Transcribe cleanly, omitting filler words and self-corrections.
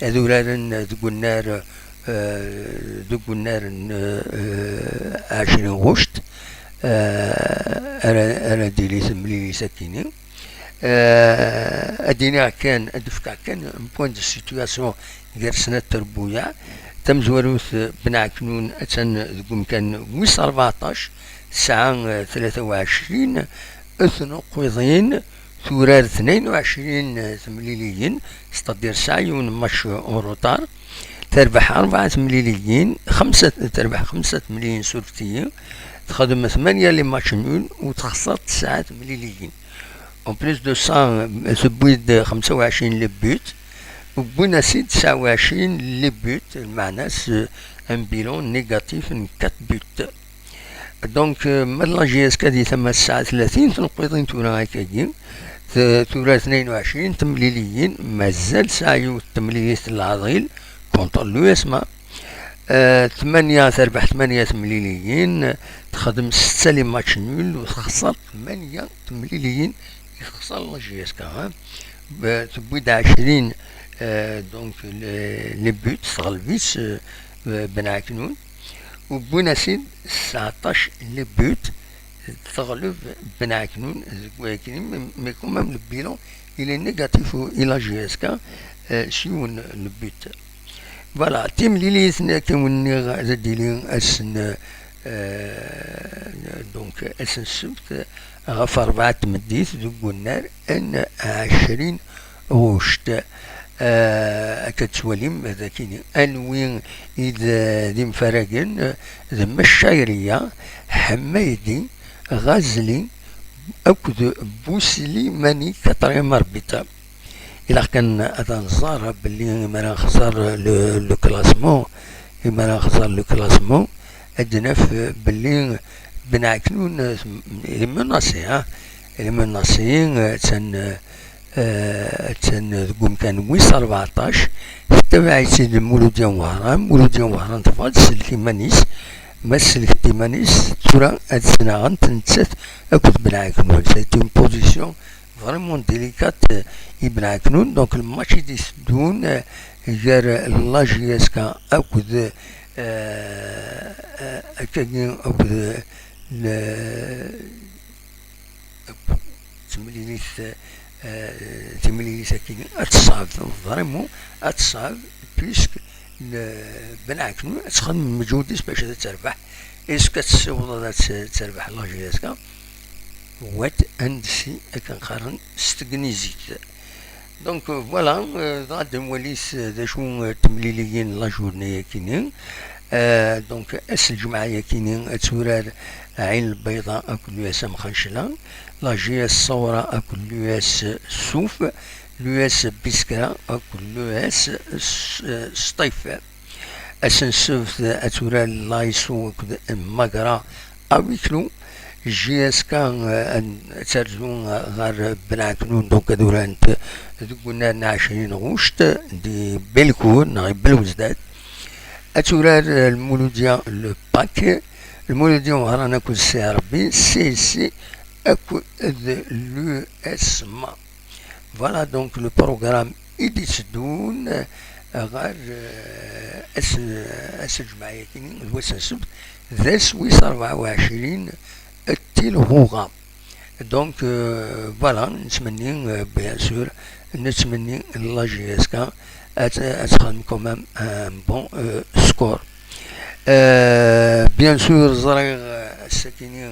هذولا ذوك النار 20 غشت. أنا ديلي ثمليلي ساكيني. أدينا كان أدفكا كان بوان دو سيتواسيون غير سنة تربويا تم زواروث بن عكنون أتن ذكم كان ويس 14 ساعة 23 أثنو قويضين ثورار 22 ثمليليين استدير ساعة ماتش أوروتار تربح 4 ثمليليين تربح 5 مليون سورتيين تخدم 8 لي ماتش نول وتخسر 9 مليليين. En plus de ça, ce but de 25 les buts, ou Bounassi 29 les buts, c'est un bilan négatif de 4 buts. Donc, maintenant, j'ai escadé ça m'a 30 تنقيضين تونا هكاين تونا 22 تمليليين مازال سايو التمليليات العضيل كونتر لو اسما 8 تربح 8 تمليليين تخدم 6 لي ماتش نول وتخسر 8 تمليليين يخسر جي اس كا تبويد 20 دونك لي بوت تغلبيت بن عكنون وبوناسيد 19 لي بوت تغلب بن عكنون ولكن مي كومام لو بيلون الى نيجاتيف الى جي اس كا شيون لو بوت. فوالا تيم لي كوني غادي اسن دونك اسن السبت غف 4 تمديت ذوك النار ان 20 غشت كتوليم هذا كيني انوين اذا ذي مفرقن ذم الشايرية حمايدي غازلي اكد بوسلي ماني كطري مربطة الى كان هذا نصار باللي ما نخسر لو كلاسمون ما نخسر لو كلاسمون ادناف باللي بن عكنون المناصي المناصيين تن تقوم كان ويس 14 تبع سيد مولوديا وهران تفاد سلكي مانيس ما سلكي مانيس تورا هاد السنة غنتنتسات اكد بن عكنون سيتي اون بوزيسيون فريمون ديليكات ابن عكنون. دونك الماتش دون غير لا جي اس كا اكد أكادين أو تمليلي ساكنين أتصاب فريمون أتصاب بيسك بن عكنون تخدم مجهوديس باش تربح إسكا تسوض تربح لا جي اس كا وات أندسي كنقارن ستغنيزيت. دونك فوالا غادي نوليس دا شو تمليليين لا جورني كاينين. دونك اس الجمعة كاينين تورار عين البيضاء اكل لو اس مخنشلة لا جي اس صورة اكل لو اس سوف لو اس بيسكرا اكل لو اس سطيف اسنسوف اتورار لايسو مقرا اويكلو جي اس كان ترجمون غير بن عكنون. دونك هذولا انت قلنا 20 غشت دي بلكون غير بالوزداد اتورار المولوديا لو باك المولوديا وهرانا كل سي ار بي سي سي اكو لو اس ما. فوالا دونك لو بروغرام ايديت دون غير اس الجمعية كاينين الوسن السبت ذا سويس 24 التلغوغا. دونك فوالا نتمني بيان سور نتمني لا جي اس كا اتخدم كومام ان بون سكور. بيان سور زريغ الساكنين